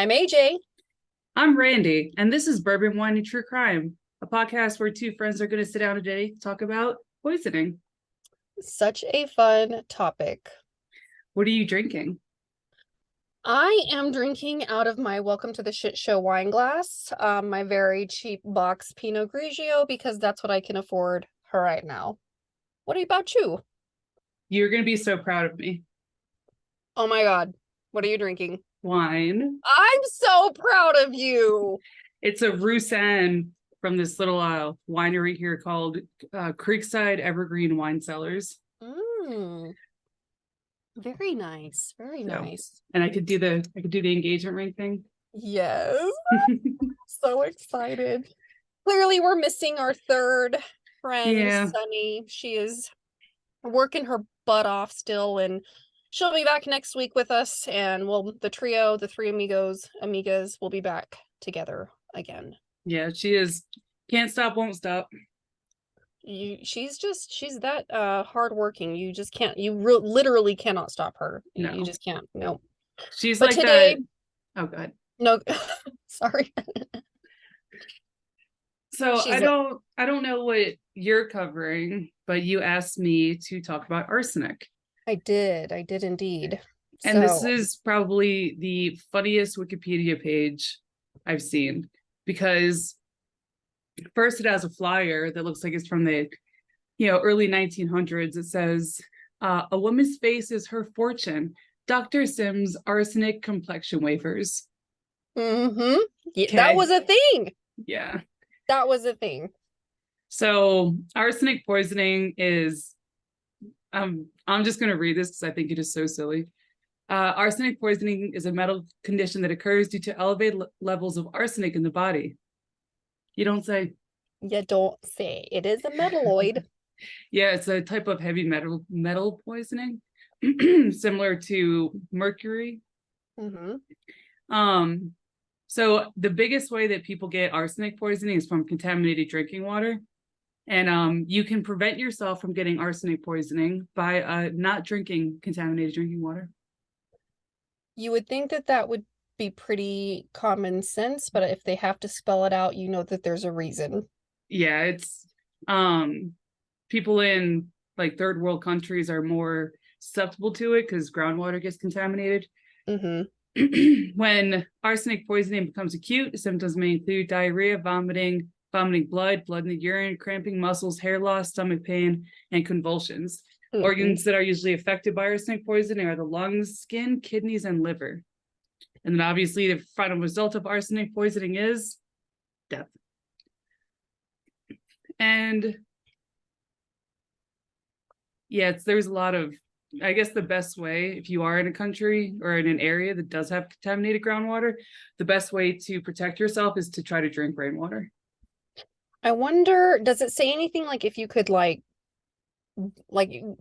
I'm AJ. I'm Randy, and this is Bourbon Wine and True Crime, a podcast where two friends are going to sit down today to talk about poisoning. Such a fun topic. What are you drinking? I am drinking out of my Welcome to the Shit Show wine glass, my very cheap box Pinot Grigio, because that's what I can afford right now. What about you? You're going to be so proud of me. Oh my God. What are you drinking? Wine. I'm so proud of you. It's a Roussanne from this little winery here called Creekside Evergreen Wine Cellars. Very nice. Very nice. And I could do the engagement ring thing. Yes. So excited. Clearly we're missing our third friend, Sunny. She is working her butt off still, and she'll be back next week with us, and the three amigas will be back together again. Yeah, she is. Can't stop, won't stop. She's that hardworking. You just can't. Literally cannot stop her. No. You just can't. No. She's but like today, that. Oh God. No, sorry. So I don't know what you're covering, but you asked me to talk about arsenic. I did indeed. And this is probably the funniest Wikipedia page I've seen, because first it has a flyer that looks like it's from the early 1900s. It says, a woman's face is her fortune. Dr. Sims arsenic complexion wafers. Mm-hmm. Yeah, okay. That was a thing. Yeah. That was a thing. So arsenic poisoning is, I'm just going to read this because I think it is so silly. Arsenic poisoning is a medical condition that occurs due to elevated levels of arsenic in the body. You don't say. You don't say. It is a metalloid. Yeah, it's a type of heavy metal poisoning, similar to mercury. Mm-hmm. So the biggest way that people get arsenic poisoning is from contaminated drinking water. And you can prevent yourself from getting arsenic poisoning by not drinking contaminated drinking water. You would think that would be pretty common sense, but if they have to spell it out, you know that there's a reason. Yeah, it's people in like third world countries are more susceptible to it because groundwater gets contaminated. Mm-hmm. When arsenic poisoning becomes acute, symptoms may include diarrhea, vomiting blood in the urine, cramping muscles, hair loss, stomach pain, and convulsions. Mm-hmm. Organs that are usually affected by arsenic poisoning are the lungs, skin, kidneys, and liver. And then obviously the final result of arsenic poisoning is death. And yeah, there's a lot of, I guess the best way, if you are in a country or in an area that does have contaminated groundwater, the best way to protect yourself is to try to drink rainwater. I wonder, does it say anything like if you could like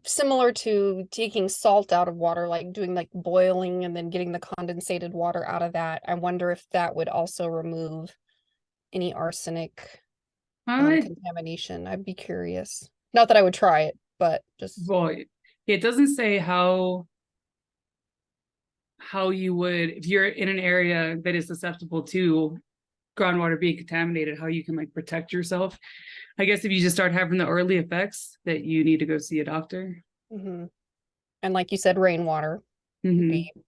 similar to taking salt out of water, like doing like boiling and then getting the condensated water out of that? I wonder if that would also remove any arsenic contamination. I'd be curious. Not that I would try it, but just. Well, it doesn't say how you would, if you're in an area that is susceptible to groundwater being contaminated, how you can like protect yourself. I guess if you just start having the early effects, that you need to go see a doctor. Mm-hmm. And like you said, rainwater. Mm-hmm.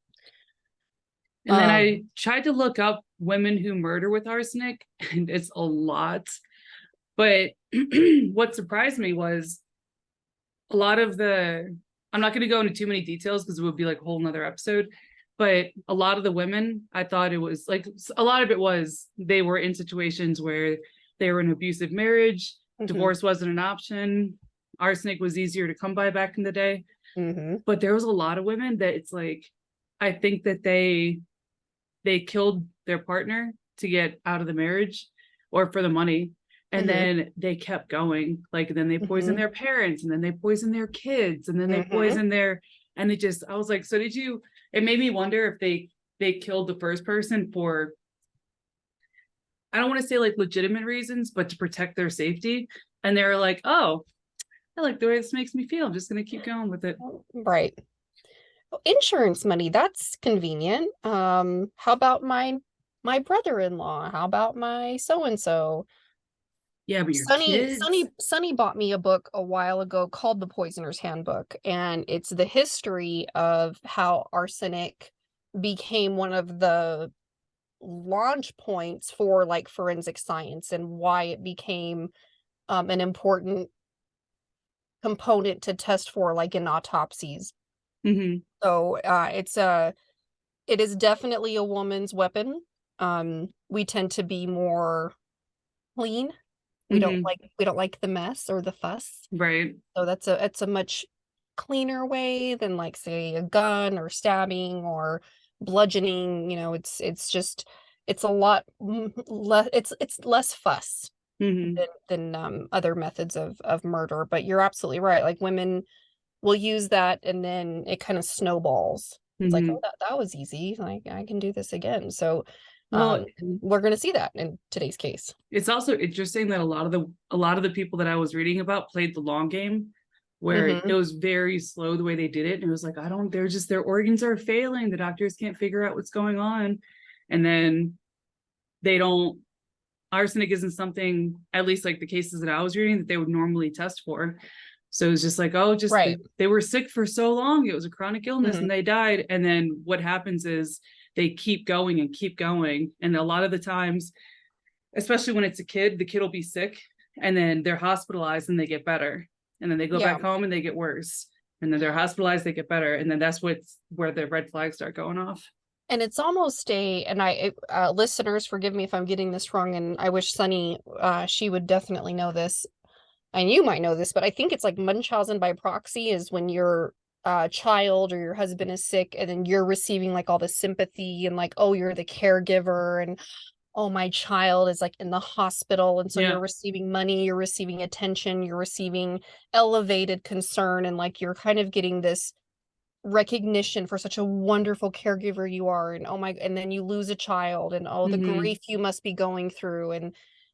And then I tried to look up women who murder with arsenic, and it's a lot. But what surprised me was a lot of I'm not going to go into too many details because it would be like a whole nother episode. But a lot of the women, I thought it was like, a lot of it was they were in situations where they were in an abusive marriage, mm-hmm. Divorce wasn't an option, arsenic was easier to come by back in the day. Mm-hmm. But there was a lot of women that it's like, I think that they killed their partner to get out of the marriage or for the money. And mm-hmm. then they kept going. Like, then they poisoned mm-hmm. their parents, and then they poisoned their kids, and then they mm-hmm. poisoned and I was like, so did you, it made me wonder if they killed the first person for, I don't want to say like legitimate reasons, but to protect their safety. And they were like, oh, I like the way this makes me feel. I'm just going to keep going with it. Right. Insurance money, that's convenient. How about my brother-in-law? How about my so-and-so? Yeah, but your kids. Sunny bought me a book a while ago called The Poisoner's Handbook, and it's the history of how arsenic became one of the launch points for like forensic science and why it became an important component to test for like in autopsies. Mm-hmm. So it is definitely a woman's weapon. We tend to be more clean. Mm-hmm. We don't like the mess or the fuss. Right. So it's a much cleaner way than like say a gun or stabbing or bludgeoning. You know, it's just it's a lot less it's less fuss Mm-hmm. than other methods of murder. But you're absolutely right. Like women will use that and then it kind of snowballs. It's like, Mm-hmm. oh, that was easy. Like I can do this again. So Well, we're gonna see that in today's case. it's also interesting that a lot of the people that I was reading about played the long game, where it Mm-hmm. was very slow the way they did it. And it was like, I don't, they're just, their organs are failing. The doctors can't figure out what's going on. And then they don't, arsenic isn't something, at least like the cases that I was reading, that they would normally test for. So it was just like, oh, just Right. they were sick for so long. It was a chronic illness Mm-hmm. and they died. And then what happens is they keep going and keep going. And a lot of the times, especially when it's a kid, the kid will be sick and then they're hospitalized and they get better. And then they go Yeah. back home and they get worse. And then they're hospitalized, they get better. And then that's where the red flags start going off. And it's almost and listeners, forgive me if I'm getting this wrong, and I wish Sunny, she would definitely know this, and you might know this, but I think it's like Munchausen by proxy is when your child or your husband is sick, and then you're receiving like all the sympathy and like, oh, you're the caregiver, and oh, my child is like in the hospital, and so Yeah. you're receiving money, you're receiving attention, you're receiving elevated concern, and like you're kind of getting this recognition for such a wonderful caregiver you are, and oh my, and then you lose a child and oh the Mm-hmm. grief you must be going through,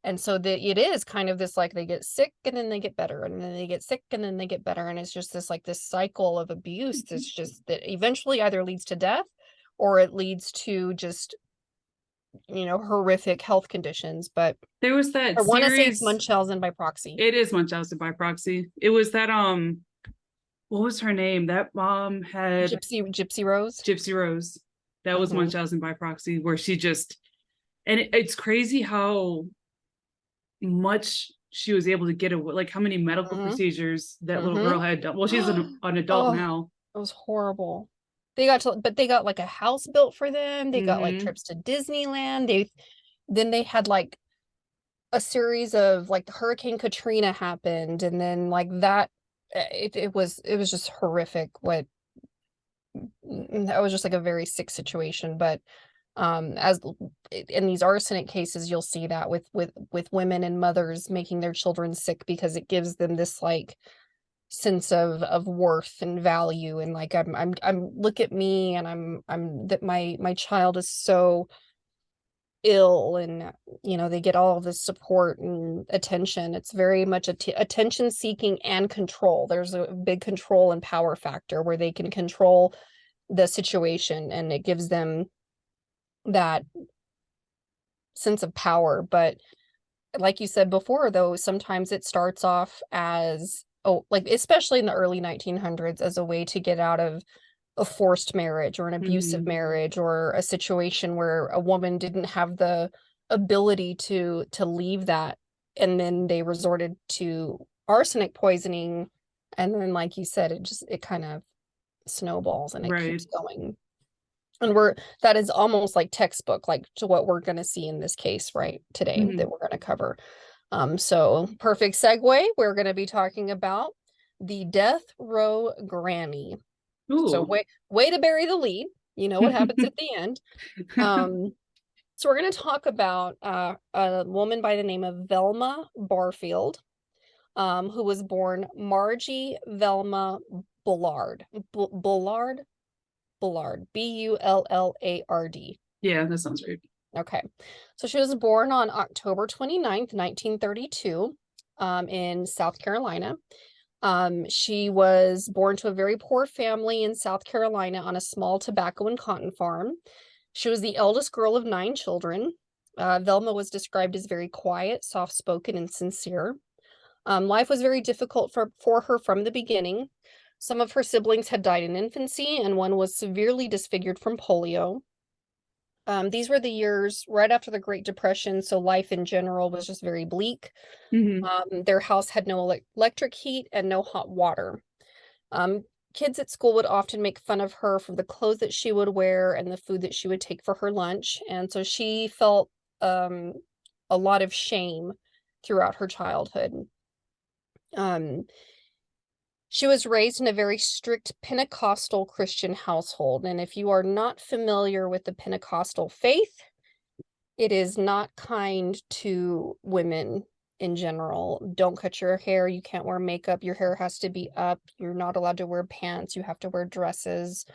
and so that it is kind of this like they get sick and then they get better and then they get sick and then they get better, and it's just this like this cycle of abuse that's just that eventually either leads to death or it leads to just horrific health conditions. But There was that I want to say it's series. Munchausen by proxy. It is Munchausen by proxy. It was that what was her name? That mom had Gypsy Rose. Gypsy Rose. That was Mm-hmm. Munchausen by proxy, where she just, and it's crazy how much she was able to get away, like how many medical Mm-hmm. procedures that little Mm-hmm. girl had done. Well, she's an adult Oh, now. it was horrible. But they got like a house built for them. They got like Mm-hmm. trips to Disneyland. Then they had like a series of like Hurricane Katrina happened, and then like that, it was just horrific. That was just like a very sick situation. But as in these arsenic cases, you'll see that with women and mothers making their children sick because it gives them this like sense of worth and value, and like I'm look at me, and I'm that my child is so ill, and they get all of this support and attention. It's very much attention seeking and control. There's a big control and power factor where they can control the situation, and it gives them that sense of power. But like you said before, though, sometimes it starts off as, oh, like especially in the early 1900s, as a way to get out of a forced marriage or an abusive Mm-hmm. marriage or a situation where a woman didn't have the ability to leave that, and then they resorted to arsenic poisoning, and then like you said, it kind of snowballs and it Right. keeps going. And that is almost like textbook, like to what we're going to see in this case right today Mm-hmm. that we're going to cover. So perfect segue. We're going to be talking about the death row granny. So Ooh. way to bury the lead. You know what happens at the end. So we're going to talk about a woman by the name of Velma Barfield, who was born Margie Velma Bullard. Bullard? Bullard. Bullard. Yeah, that sounds right. Okay. So she was born on October 29th, 1932, in South Carolina. She was born to a very poor family in South Carolina on a small tobacco and cotton farm. She was the eldest girl of 9 children. Velma was described as very quiet, soft-spoken, and sincere. Life was very difficult for her from the beginning. Some of her siblings had died in infancy, and one was severely disfigured from polio. These were the years right after the Great Depression, so life in general was just very bleak. Their house had no electric heat and no hot water. Kids at school would often make fun of her for the clothes that she would wear and the food that she would take for her lunch, and so she felt a lot of shame throughout her childhood. She was raised in a very strict Pentecostal Christian household, and if you are not familiar with the Pentecostal faith, it is not kind to women in general. Don't cut your hair, you can't wear makeup, your hair has to be up, you're not allowed to wear pants, you have to wear dresses.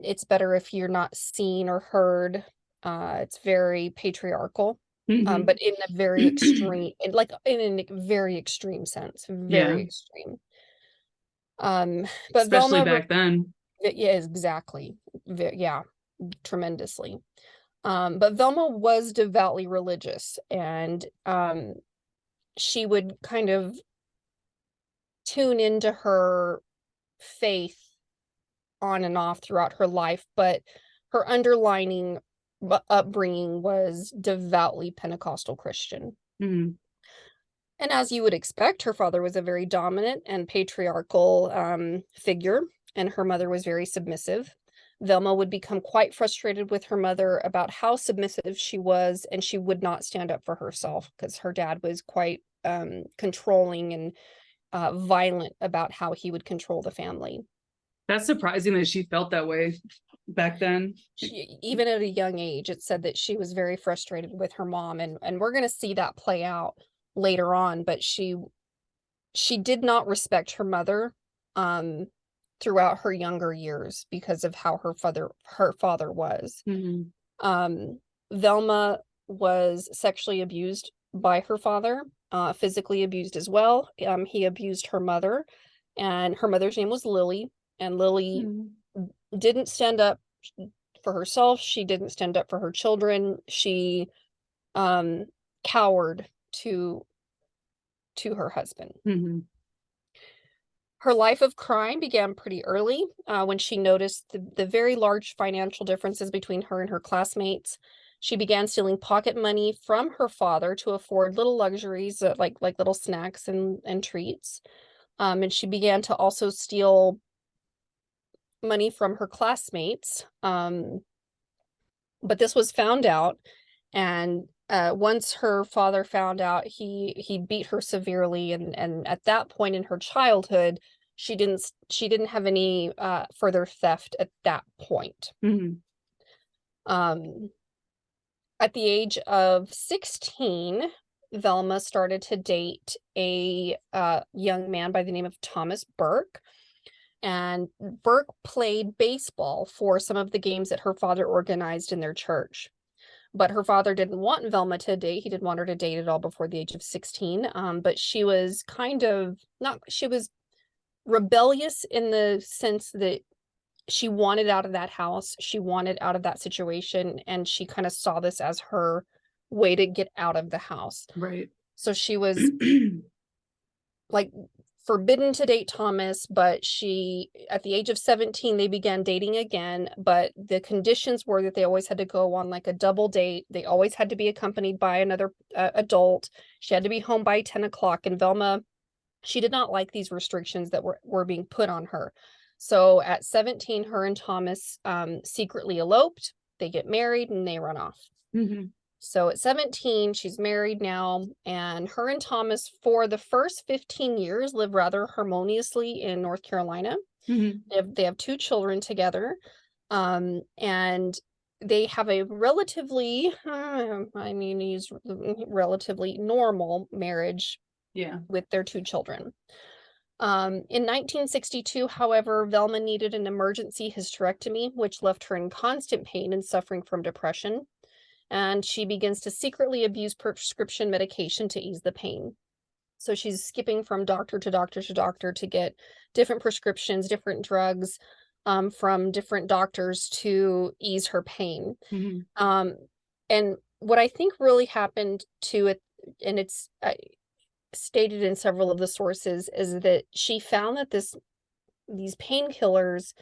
It's better if you're not seen or heard. It's very patriarchal. But in a very extreme, like in a very extreme sense, very extreme. But especially Velma, back then. yeah, exactly. Yeah, tremendously. But Velma was devoutly religious, and she would kind of tune into her faith on and off throughout her life, but her underlining upbringing was devoutly Pentecostal Christian. And as you would expect, her father was a very dominant and patriarchal figure, and her mother was very submissive. Velma would become quite frustrated with her mother about how submissive she was, and she would not stand up for herself because her dad was quite controlling and violent about how he would control the family. That's surprising that she felt that way back then. Even at a young age, it said that she was very frustrated with her mom, and we're going to see that play out later on, but she did not respect her mother throughout her younger years because of how her father was. Velma was sexually abused by her father, physically abused as well. He abused her mother, and her mother's name was Lily, and Lily didn't stand up for herself. She didn't stand up for her children. She cowered to her husband. Her life of crime began pretty early when she noticed the very large financial differences between her and her classmates. She began stealing pocket money from her father to afford little luxuries, like little snacks and treats. And she began to also steal money from her classmates. But this was found out, and once her father found out, he beat her severely, and at that point in her childhood, she didn't have any further theft at that point. At the age of 16, Velma started to date a young man by the name of Thomas Burke. And Burke played baseball for some of the games that her father organized in their church. But her father didn't want Velma to date. He didn't want her to date at all before the age of 16. But she was she was rebellious in the sense that she wanted out of that house. She wanted out of that situation. And she kind of saw this as her way to get out of the house. Right. So she was like forbidden to date Thomas, but at the age of 17, they began dating again, but the conditions were that they always had to go on like a double date. They always had to be accompanied by another adult. She had to be home by 10 o'clock, and Velma, she did not like these restrictions that were being put on her. So at 17, her and Thomas secretly eloped. They get married and they run off. So at 17, she's married now, and her and Thomas, for the first 15 years, live rather harmoniously in North Carolina. They have 2 children together, and they have a relatively, relatively normal marriage with their 2 children. In 1962, however, Velma needed an emergency hysterectomy, which left her in constant pain and suffering from depression. And she begins to secretly abuse prescription medication to ease the pain. So she's skipping from doctor to doctor to doctor to get different prescriptions, different drugs from different doctors to ease her pain. And what I think really happened to it, and it's stated in several of the sources, is that she found that these painkillers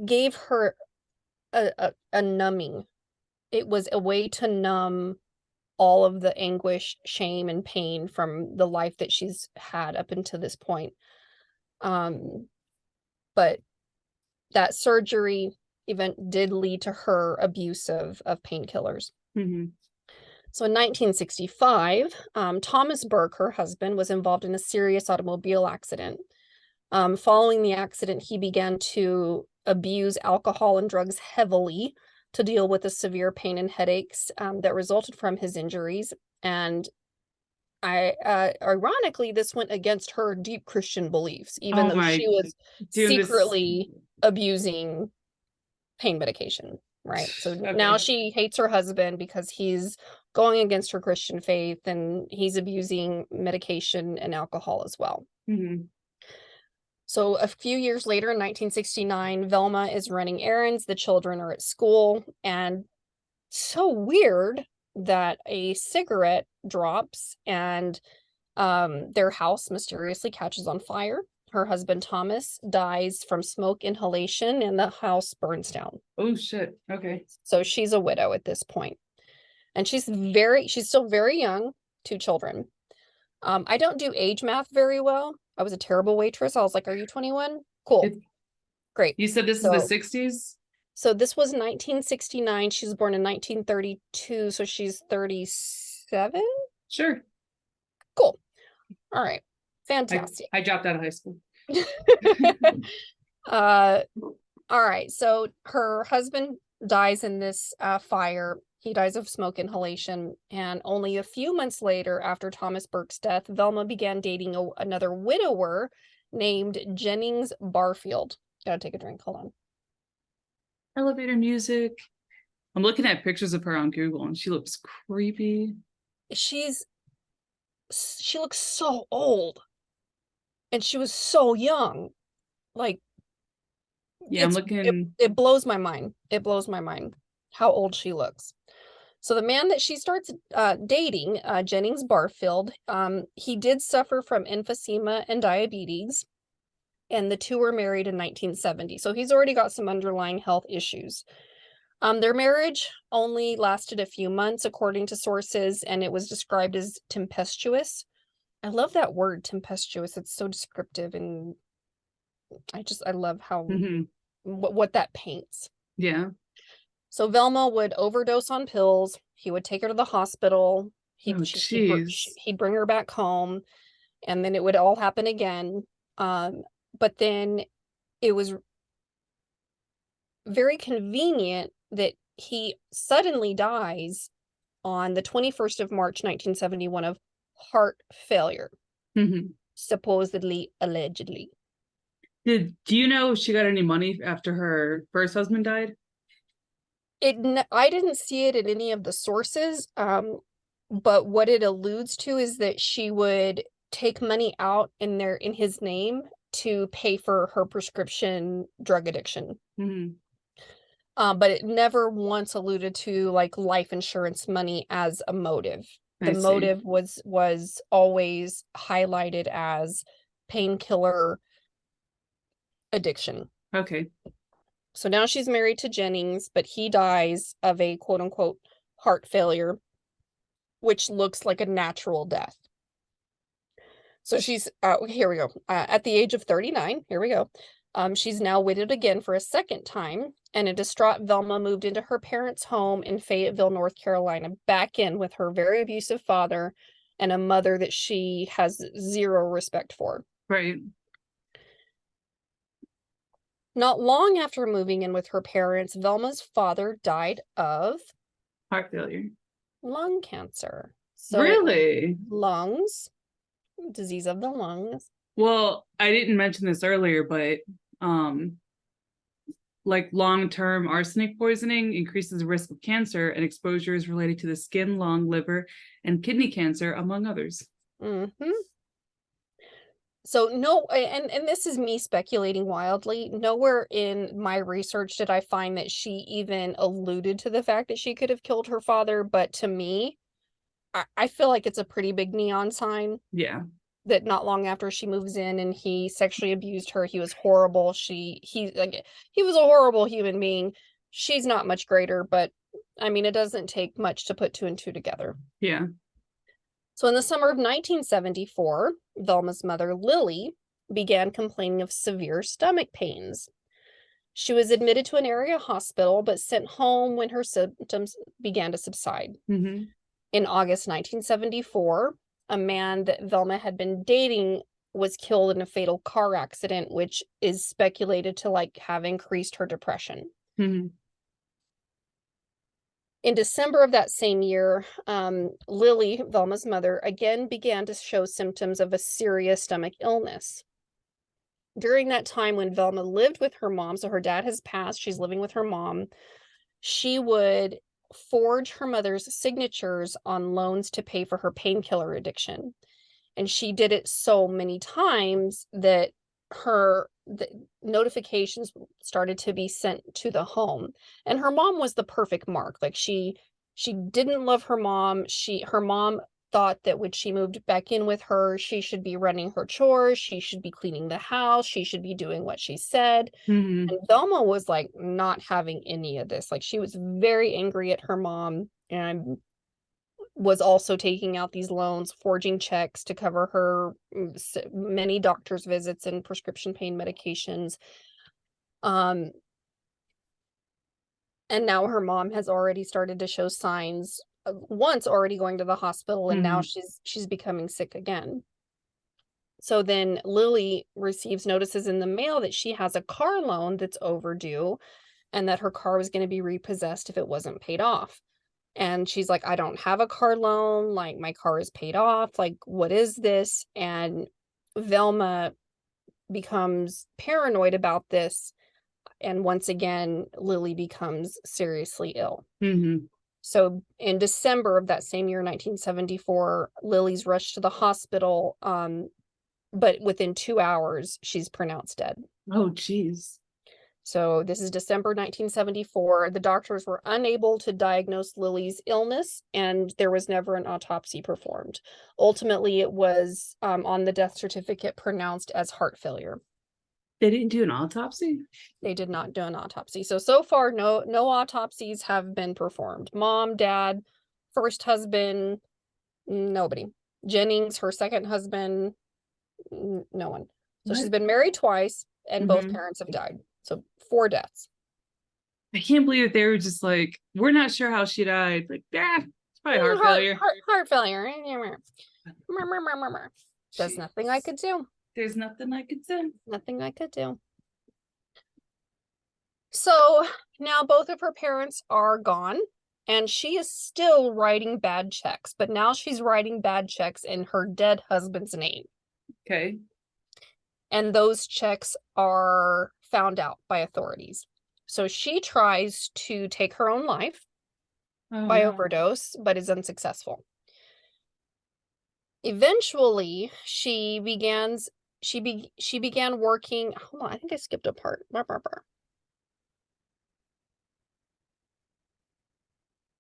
gave her a numbing. It was a way to numb all of the anguish, shame, and pain from the life that she's had up until this point. But that surgery event did lead to her abuse of painkillers. So in 1965, Thomas Burke, her husband, was involved in a serious automobile accident. Following the accident, he began to abuse alcohol and drugs heavily to deal with the severe pain and headaches that resulted from his injuries. And ironically, this went against her deep Christian beliefs, even though she was secretly abusing pain medication, right? So now she hates her husband because he's going against her Christian faith, and he's abusing medication and alcohol as well. So a few years later, in 1969, Velma is running errands. The children are at school, and so weird that a cigarette drops and their house mysteriously catches on fire. Her husband, Thomas, dies from smoke inhalation, and the house burns down. Oh, shit. Okay. So she's a widow at this point. And she's still very young, 2 children. I don't do age math very well. I was a terrible waitress. I was like, are you 21? Cool. Great. You said this is the 60s? So this was 1969. She was born in 1932, so she's 37? Sure. Cool. All right. Fantastic. I dropped out of high school. All right. So her husband dies in this fire. He dies of smoke inhalation. And only a few months later, after Thomas Burke's death, Velma began dating another widower named Jennings Barfield. Gotta take a drink. Hold on. Elevator music. I'm looking at pictures of her on Google, and she looks creepy. She looks so old. And she was so young. Like, yeah, I'm looking. It blows my mind. It blows my mind how old she looks. So the man that she starts dating, Jennings Barfield, he did suffer from emphysema and diabetes, and the two were married in 1970. So he's already got some underlying health issues. Their marriage only lasted a few months, according to sources, and it was described as tempestuous. I love that word, tempestuous. It's so descriptive, and I love how what that paints. Yeah. So Velma would overdose on pills. He would take her to the hospital. He'd bring her back home, and then it would all happen again. But then it was very convenient that he suddenly dies on the 21st of March, 1971 of heart failure. Supposedly, allegedly. Do you know if she got any money after her first husband died? I didn't see it in any of the sources, but what it alludes to is that she would take money out in his name to pay for her prescription drug addiction. But it never once alluded to like life insurance money as a motive. The motive was always highlighted as painkiller addiction. Okay. So now she's married to Jennings, but he dies of a quote unquote heart failure, which looks like a natural death. So she's, here we go. At the age of 39, here we go. She's now widowed again for a second time, and a distraught Velma moved into her parents' home in Fayetteville, North Carolina, back in with her very abusive father and a mother that she has zero respect for. Right. Not long after moving in with her parents, Velma's father died of heart failure, lung cancer. So really? Lungs, disease of the lungs. Well, I didn't mention this earlier, but like long-term arsenic poisoning increases the risk of cancer, and exposure is related to the skin, lung, liver, and kidney cancer, among others. Mm-hmm. So no, and this is me speculating wildly. Nowhere in my research did I find that she even alluded to the fact that she could have killed her father. But to me, I feel like it's a pretty big neon sign. Yeah. That not long after she moves in and he sexually abused her, he was horrible. He was a horrible human being. She's not much greater, but I mean, it doesn't take much to put two and two together. Yeah. So in the summer of 1974, Velma's mother, Lily, began complaining of severe stomach pains. She was admitted to an area hospital, but sent home when her symptoms began to subside. Mm-hmm. In August 1974, a man that Velma had been dating was killed in a fatal car accident, which is speculated to like have increased her depression. Mm-hmm. In December of that same year, Lily, Velma's mother, again began to show symptoms of a serious stomach illness. During that time when Velma lived with her mom, so her dad has passed, she's living with her mom, she would forge her mother's signatures on loans to pay for her painkiller addiction. And she did it so many times that the notifications started to be sent to the home. And her mom was the perfect mark. Like she didn't love her mom. Her mom thought that when she moved back in with her, she should be running her chores, she should be cleaning the house, she should be doing what she said. Mm-hmm. And Velma was like not having any of this. Like she was very angry at her mom and was also taking out these loans, forging checks to cover her many doctor's visits and prescription pain medications. And now her mom has already started to show signs of once already going to the hospital, and now she's becoming sick again. So then Lily receives notices in the mail that she has a car loan that's overdue and that her car was going to be repossessed if it wasn't paid off. And she's like, I don't have a car loan. Like, my car is paid off. Like, what is this? And Velma becomes paranoid about this. And once again, Lily becomes seriously ill. Mm-hmm. So in December of that same year, 1974, Lily's rushed to the hospital. But within 2 hours, she's pronounced dead. Oh, geez. So this is December 1974. The doctors were unable to diagnose Lily's illness, and there was never an autopsy performed. Ultimately, it was on the death certificate pronounced as heart failure. They didn't do an autopsy? They did not do an autopsy. So far, no autopsies have been performed. Mom, dad, first husband, nobody. Jennings, her second husband, no one. So she's been married twice, and both parents have died. So 4 deaths. I can't believe that they were just like, we're not sure how she died. Like, it's probably heart failure. Heart failure. There's nothing I could do. There's nothing I could do. Nothing I could do. So now both of her parents are gone, and she is still writing bad checks, but now she's writing bad checks in her dead husband's name. Okay. And those checks are found out by authorities. So she tries to take her own life by overdose, but is unsuccessful. Eventually, she began working. Hold on, I think I skipped a part.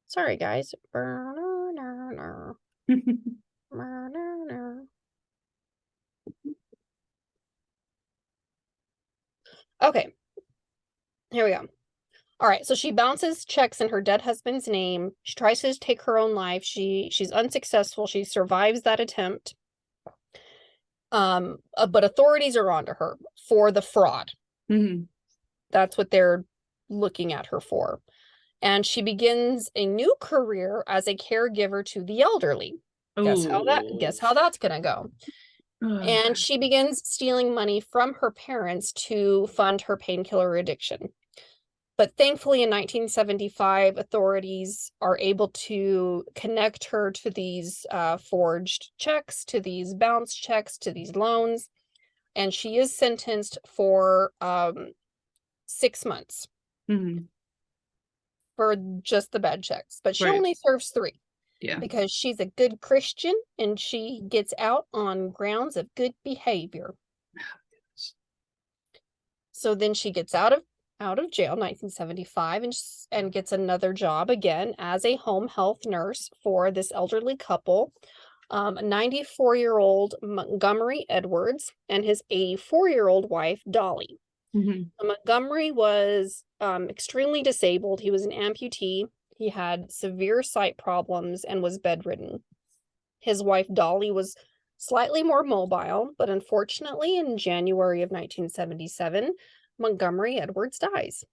Sorry, guys. Okay, here we go. All right, so she bounces checks in her dead husband's name. She tries to take her own life. She's unsuccessful. She survives that attempt. But authorities are onto her for the fraud. That's what they're looking at her for. And she begins a new career as a caregiver to the elderly. Guess how that's gonna go. And she begins stealing money from her parents to fund her painkiller addiction. But thankfully, in 1975, authorities are able to connect her to these forged checks, to these bounce checks, to these loans. And she is sentenced for 6 months for just the bed checks, but she only serves 3. Yeah. Because she's a good Christian and she gets out on grounds of good behavior. So then she gets out of jail 1975 and gets another job again as a home health nurse for this elderly couple, a 94-year-old Montgomery Edwards and his 84-year-old wife Dolly. Montgomery was extremely disabled. He was an amputee. He had severe sight problems and was bedridden. His wife Dolly was slightly more mobile, but unfortunately in January of 1977, Montgomery Edwards dies.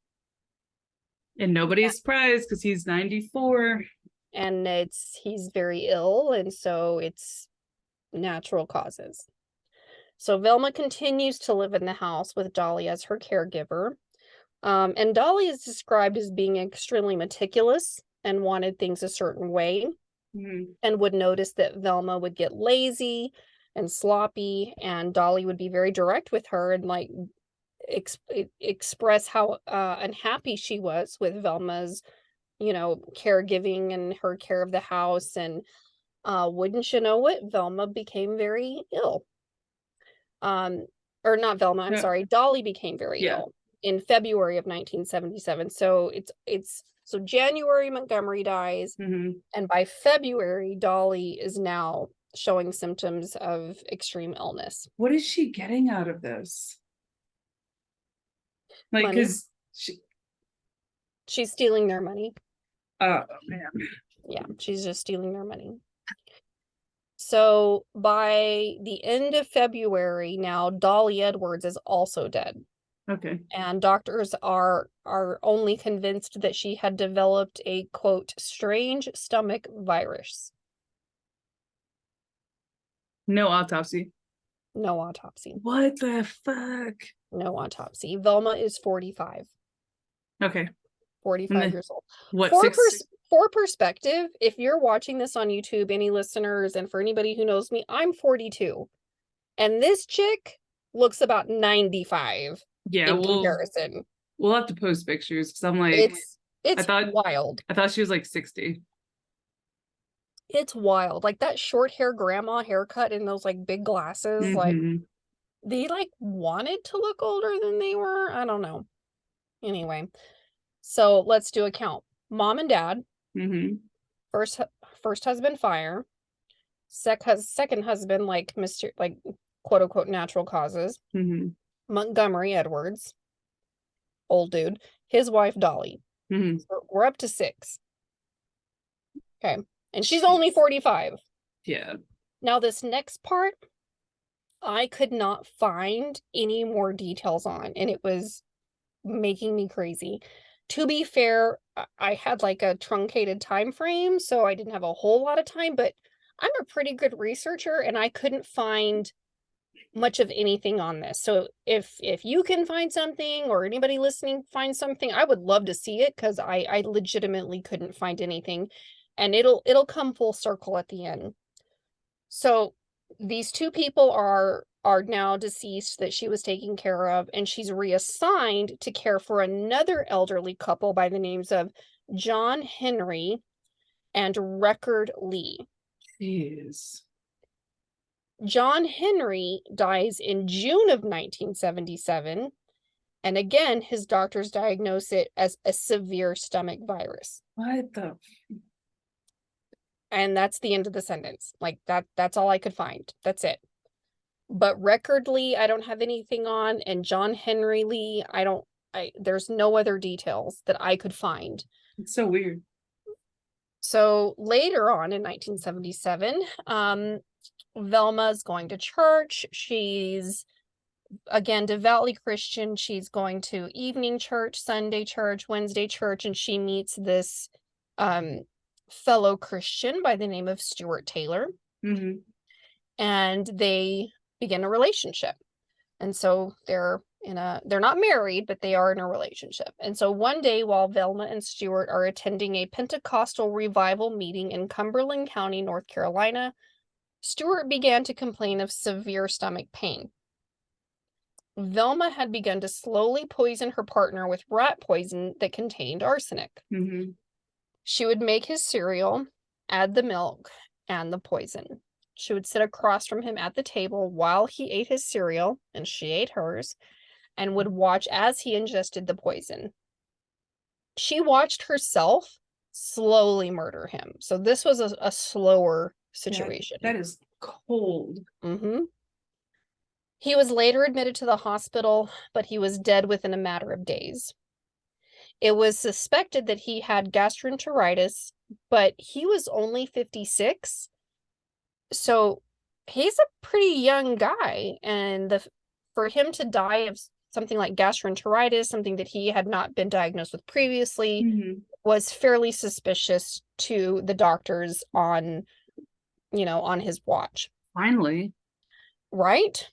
And nobody's surprised because he's 94. And he's very ill, and so it's natural causes. So Velma continues to live in the house with Dolly as her caregiver. And Dolly is described as being extremely meticulous and wanted things a certain way, and would notice that Velma would get lazy and sloppy, and Dolly would be very direct with her and like express how unhappy she was with Velma's, caregiving and her care of the house. And wouldn't you know it, Velma became very ill. Or not Velma, I'm sorry, Dolly became very ill in February of 1977. So so January Montgomery dies, and by February Dolly is now showing symptoms of extreme illness. What is she getting out of this? Like, because she's stealing their money. Oh man. Yeah, she's just stealing their money. So by the end of February, now Dolly Edwards is also dead. Okay. And doctors are only convinced that she had developed a, quote, strange stomach virus. No autopsy. No autopsy. What the fuck? No autopsy. Velma is 45. Okay. 45 years old. What, for perspective, if you're watching this on YouTube, any listeners, and for anybody who knows me, I'm 42. And this chick looks about 95. Yeah, in comparison. We'll have to post pictures because I'm like, it's wild. I thought she was like 60. It's wild. Like that short hair grandma haircut and those like big glasses. Like they like wanted to look older than they were. I don't know. Anyway, so let's do a count. Mom and dad. First husband fire. Second husband like quote unquote natural causes. Montgomery Edwards, old dude. His wife Dolly. So we're up to 6. Okay. And she's only 45. Yeah. Now this next part, I could not find any more details on, and it was making me crazy. To be fair, I had like a truncated time frame, so I didn't have a whole lot of time, but I'm a pretty good researcher and I couldn't find much of anything on this. So if you can find something, or anybody listening finds something, I would love to see it, because I legitimately couldn't find anything. And it'll come full circle at the end. So these 2 people are now deceased that she was taking care of, and she's reassigned to care for another elderly couple by the names of John Henry and Record Lee. Jeez. John Henry dies in June of 1977, and again his doctors diagnose it as a severe stomach virus. What the? And that's the end of the sentence. Like that's all I could find. That's it. But Record Lee, I don't have anything on, and John Henry Lee, there's no other details that I could find. It's so weird. So later on in 1977, Velma's going to church. She's again devoutly Christian. She's going to evening church, Sunday church, Wednesday church, and she meets this fellow Christian by the name of Stuart Taylor. And they begin a relationship. And so they're not married, but they are in a relationship. And so one day, while Velma and Stuart are attending a Pentecostal revival meeting in Cumberland County, North Carolina, Stuart began to complain of severe stomach pain. Velma had begun to slowly poison her partner with rat poison that contained arsenic. Mm-hmm. She would make his cereal, add the milk, and the poison. She would sit across from him at the table while he ate his cereal, and she ate hers, and would watch as he ingested the poison. She watched herself slowly murder him. So this was a slower situation. That is cold. Mm-hmm. He was later admitted to the hospital, but he was dead within a matter of days. It was suspected that he had gastroenteritis, but he was only 56. So he's a pretty young guy. And for him to die of something like gastroenteritis, something that he had not been diagnosed with previously, Mm-hmm. was fairly suspicious to the doctors on his watch. Finally. Right?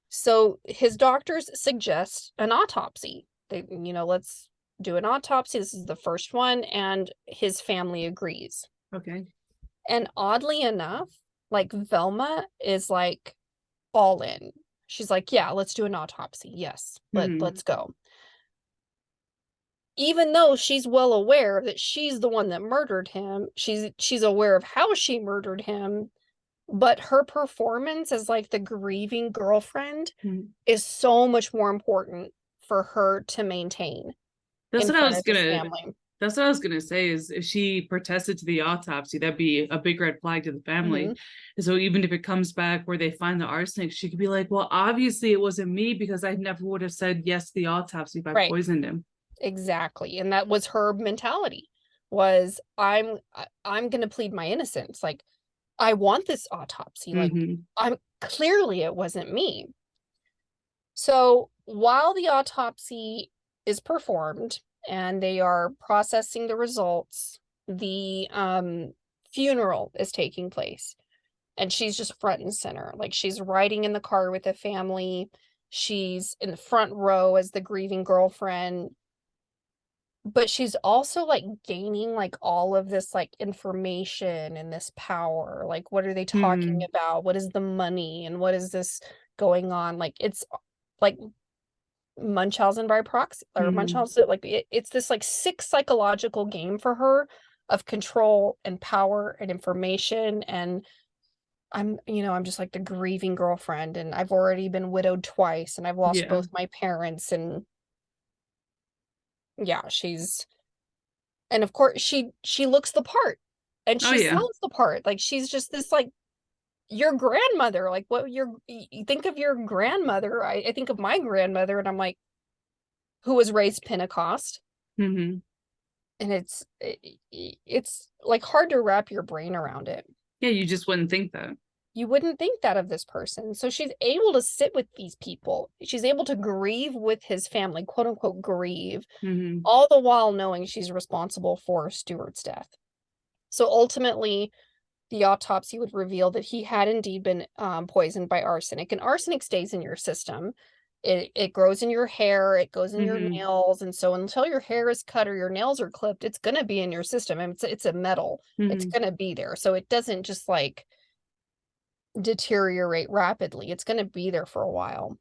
So his doctors suggest an autopsy. Let's do an autopsy. This is the first one, and his family agrees. Okay. And oddly enough, like Velma is like all in. She's like, yeah, let's do an autopsy. Yes, let's go. Even though she's well aware that she's the one that murdered him, she's aware of how she murdered him, but her performance as like the grieving girlfriend is so much more important for her to maintain. That's what I was gonna say, is if she protested to the autopsy, that'd be a big red flag to the family. Mm-hmm. So even if it comes back where they find the arsenic, she could be like, well, obviously it wasn't me, because I never would have said yes to the autopsy if I poisoned him. Exactly. And that was her mentality, was I'm gonna plead my innocence. Like, I want this autopsy. Like, I'm clearly it wasn't me. So while the autopsy is performed and they are processing the results, the funeral is taking place, and she's just front and center. Like, she's riding in the car with the family. She's in the front row as the grieving girlfriend, but she's also like gaining like all of this like information and this power. Like, what are they talking about? What is the money, and what is this going on? Like, it's like Munchausen by proxy, or Munchausen, like it's this like sick psychological game for her of control and power and information. And I'm just like the grieving girlfriend, and I've already been widowed twice, and I've lost both my parents. And yeah, and of course she looks the part, and she sounds the part. Like, she's just this like your grandmother. Like, you think of your grandmother. I think of my grandmother, and I'm like, who was raised Pentecost. And it's like hard to wrap your brain around it. Yeah, you just wouldn't think that. You wouldn't think that of this person. So she's able to sit with these people. She's able to grieve with his family, quote unquote grieve, all the while knowing she's responsible for Stuart's death. So ultimately, the autopsy would reveal that he had indeed been poisoned by arsenic, and arsenic stays in your system. It grows in your hair, it goes in your nails, and so until your hair is cut or your nails are clipped, it's going to be in your system. And it's a metal. It's going to be there. So it doesn't just like deteriorate rapidly. It's going to be there for a while.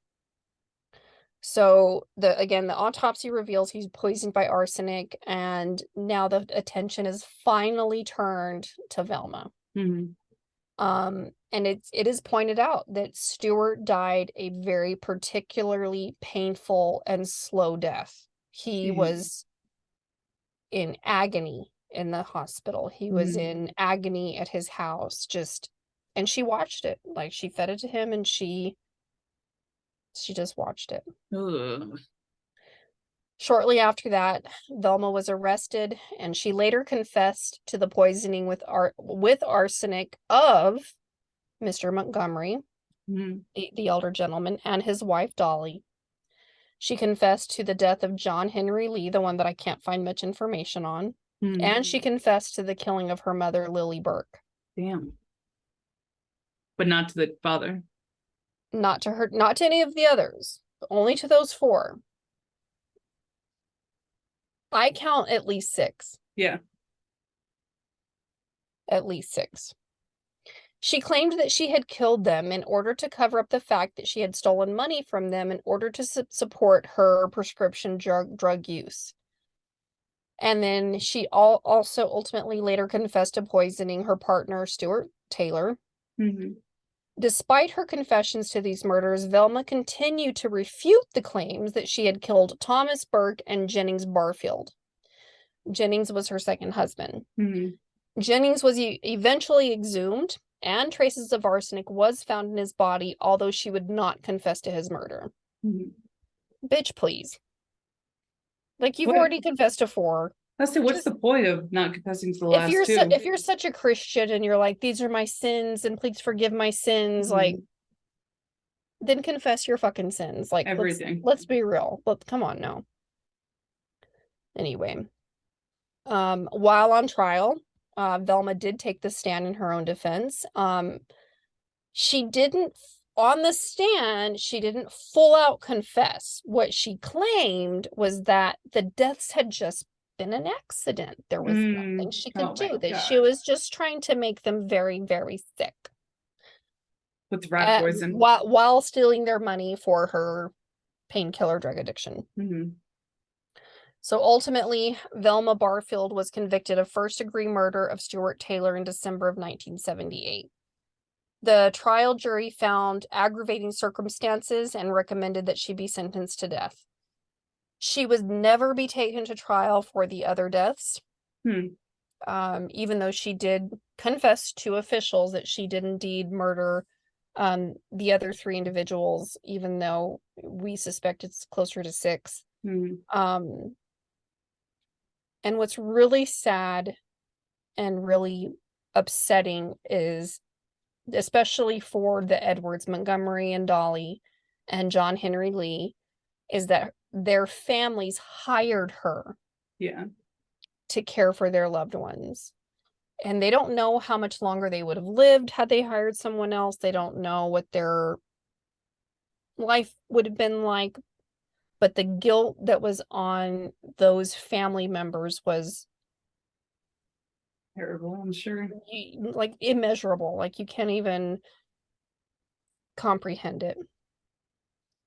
So the autopsy reveals he's poisoned by arsenic, and now the attention is finally turned to Velma. And it is pointed out that Stuart died a very particularly painful and slow death. He was in agony in the hospital. He was in agony at his house, and she watched it. Like, she fed it to him, and she just watched it. Shortly after that, Velma was arrested, and she later confessed to the poisoning with arsenic of Mr. Montgomery, the elder gentleman, and his wife, Dolly. She confessed to the death of John Henry Lee, the one that I can't find much information on, and she confessed to the killing of her mother, Lily Burke. Damn. But not to the father. Not to her, not to any of the others, only to those 4. I count at least 6. Yeah. At least 6. She claimed that she had killed them in order to cover up the fact that she had stolen money from them in order to support her prescription drug use. And then she also ultimately later confessed to poisoning her partner, Stuart Taylor. Mm-hmm. Despite her confessions to these murders, Velma continued to refute the claims that she had killed Thomas Burke and Jennings Barfield. Jennings was her second husband. Mm-hmm. Jennings was eventually exhumed, and traces of arsenic was found in his body, although she would not confess to his murder. Mm-hmm. Bitch, please. Like, you've already confessed to 4. What's the point of not confessing to the last 2? If you're such a Christian and you're like, these are my sins and please forgive my sins, Mm-hmm. like, then confess your fucking sins. Like, everything. Let's be real. Come on now. Anyway, while on trial, Velma did take the stand in her own defense. She didn't, on the stand, she didn't full out confess. What she claimed was that the deaths had just been an accident. There was nothing she could do. That she was just trying to make them very, very sick. With rat poison. While stealing their money for her painkiller drug addiction. Mm-hmm. So ultimately, Velma Barfield was convicted of first-degree murder of Stuart Taylor in December of 1978. The trial jury found aggravating circumstances and recommended that she be sentenced to death. She would never be taken to trial for the other deaths, even though she did confess to officials that she did indeed murder the other 3 individuals, even though we suspect it's closer to 6. And what's really sad and really upsetting is, especially for the Edwards, Montgomery and Dolly and John Henry Lee, is that their families hired her to care for their loved ones. And they don't know how much longer they would have lived had they hired someone else. They don't know what their life would have been like. But the guilt that was on those family members was terrible, I'm sure. Like, immeasurable. Like, you can't even comprehend it.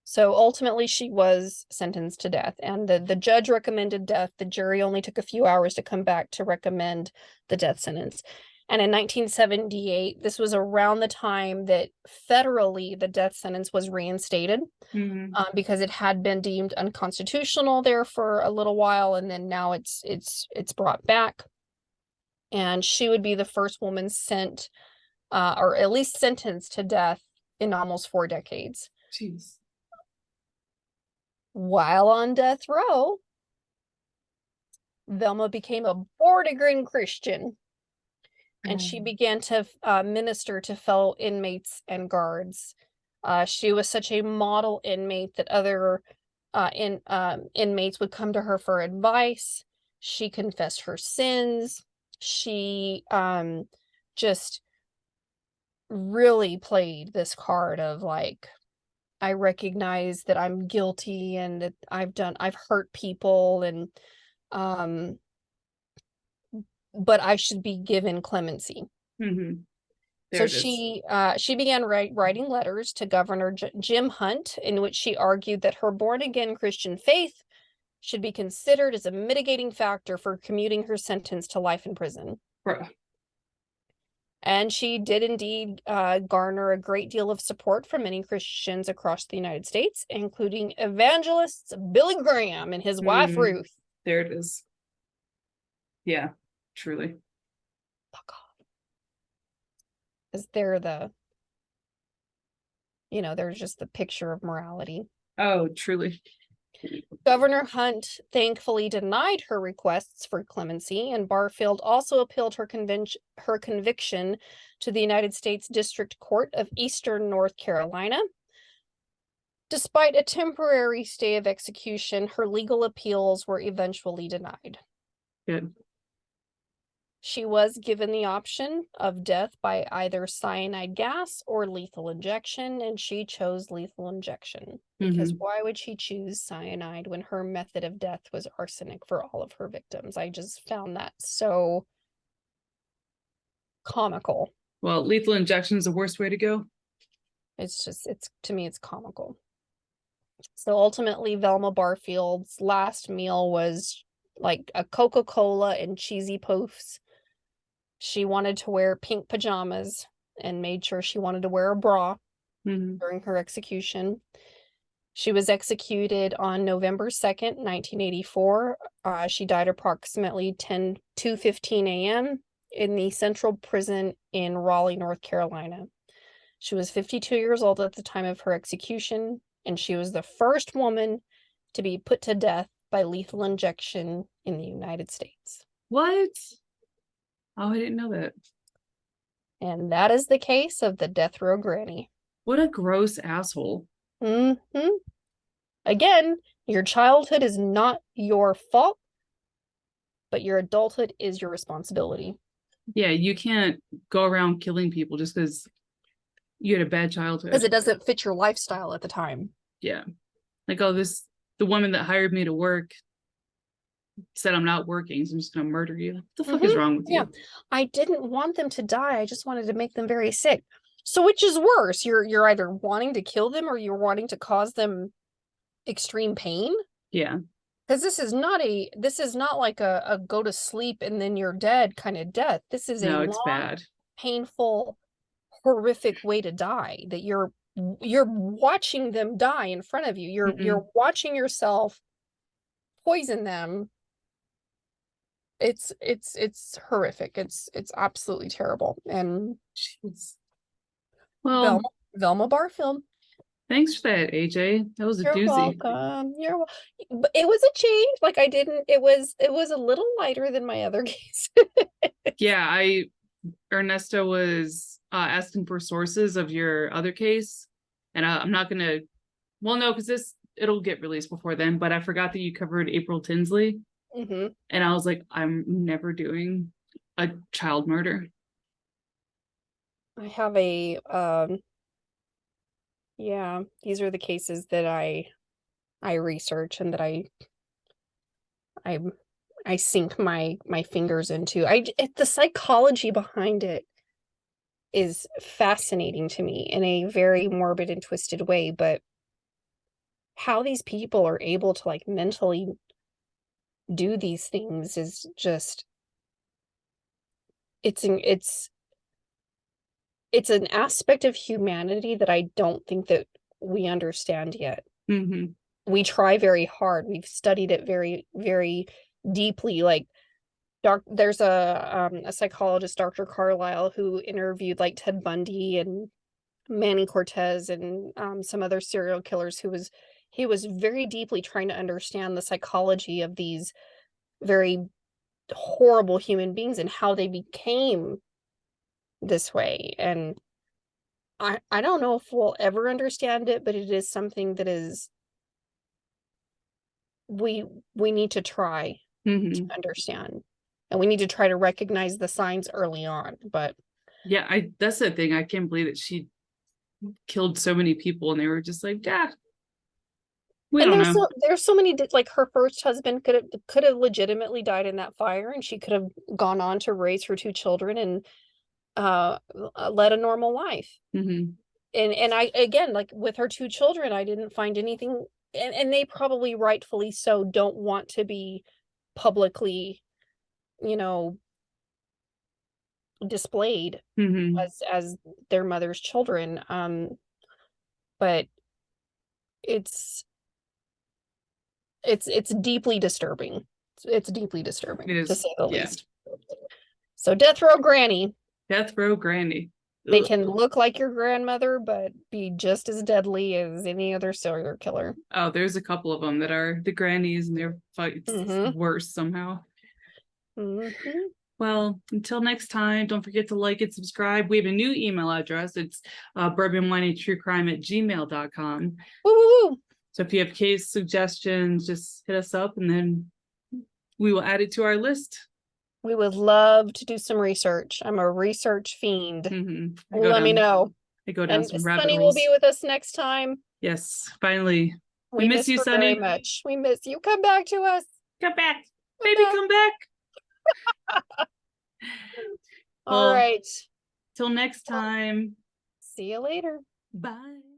So ultimately, she was sentenced to death, and the judge recommended death. The jury only took a few hours to come back to recommend the death sentence. And in 1978, this was around the time that federally the death sentence was reinstated, because it had been deemed unconstitutional there for a little while, and then now it's brought back. And she would be the first woman sent, or at least sentenced to death in almost 4 decades. Jeez. While on death row, Velma became a born-again Christian, and she began to minister to fellow inmates and guards. She was such a model inmate that other inmates would come to her for advice. She confessed her sins. She just really played this card of, like, I recognize that I'm guilty and that I've hurt people, and but I should be given clemency. So she began writing letters to Governor Jim Hunt, in which she argued that her born-again Christian faith should be considered as a mitigating factor for commuting her sentence to life in prison. And she did indeed garner a great deal of support from many Christians across the United States, including evangelists Billy Graham and his wife Ruth. There it is. Yeah, truly. Fuck off. Because they're they're just the picture of morality. Oh, truly. Governor Hunt thankfully denied her requests for clemency, and Barfield also appealed her conviction to the United States District Court of Eastern North Carolina. Despite a temporary stay of execution, her legal appeals were eventually denied. Good. She was given the option of death by either cyanide gas or lethal injection, and she chose lethal injection. Because why would she choose cyanide when her method of death was arsenic for all of her victims? I just found that so comical. Well, lethal injection is the worst way to go. To me, it's comical. So ultimately, Velma Barfield's last meal was like a Coca-Cola and cheesy poofs. She wanted to wear pink pajamas and made sure she wanted to wear a bra during her execution. She was executed on November 2nd, 1984. She died approximately 2:15 a.m. in the Central Prison in Raleigh, North Carolina. She was 52 years old at the time of her execution, and she was the first woman to be put to death by lethal injection in the United States. What? Oh, I didn't know that. And that is the case of the death row granny. What a gross asshole. Again, your childhood is not your fault, but your adulthood is your responsibility. Yeah, you can't go around killing people just because you had a bad childhood. Because it doesn't fit your lifestyle at the time. Yeah. Like, oh, the woman that hired me to work said I'm not working, so I'm just gonna murder you. What the fuck is wrong with you? I didn't want them to die. I just wanted to make them very sick. So which is worse? You're either wanting to kill them or you're wanting to cause them extreme pain? Yeah. Because this is not like a go to sleep and then you're dead kind of death. This is No, a it's long, bad. painful, horrific way to die that you're watching them die in front of you. You're watching yourself poison them. It's horrific. It's absolutely terrible. And well, Velma Barfield. Thanks for that, AJ. That was a doozy. Welcome. You're welcome. It was a change. Like I didn't. It was a little lighter than my other case. Yeah, Ernesto was asking for sources of your other case, and I'm not gonna. Well, no, because it'll get released before then. But I forgot that you covered April Tinsley, and I was like, I'm never doing a child murder. I have yeah, these are the cases that I research and that I sink my fingers into. The psychology behind it is fascinating to me in a very morbid and twisted way, but how these people are able to like mentally do these things is just it's an aspect of humanity that I don't think that we understand yet. We try very hard. We've studied it very, very deeply. Like there's a psychologist, Dr. Carlisle, who interviewed like Ted Bundy and Manny Cortez and some other serial killers. He was very deeply trying to understand the psychology of these very horrible human beings and how they became this way. And I don't know if we'll ever understand it, but it is something that is we need to try to understand, and we need to try to recognize the signs early on. But yeah, that's the thing. I can't believe that she killed so many people and they were just like, yeah, we don't know. There's so many, like her first husband could have legitimately died in that fire, and she could have gone on to raise her two children and led a normal life. And I, again, like with her two children, I didn't find anything, and they probably rightfully so don't want to be publicly, displayed as their mother's children. But it's deeply disturbing. It's deeply disturbing, to say the least. So Death Row Granny. Death Row Granny. They can look like your grandmother, but be just as deadly as any other serial killer. Oh, there's a couple of them that are the grannies, and their fights worse somehow. Well, until next time, don't forget to like and subscribe. We have a new email address. It's bourbonwineytruecrime@gmail.com. Woo-woo-woo. So if you have case suggestions, just hit us up and then we will add it to our list. We would love to do some research. I'm a research fiend. Let me know. I go down some rabbit Sunny holes. will be with us next time. Yes, finally. We miss you, Sunny. Very much. We miss you. Come back to us. Come back. Baby, come back. All right. Till next time. See you later. Bye.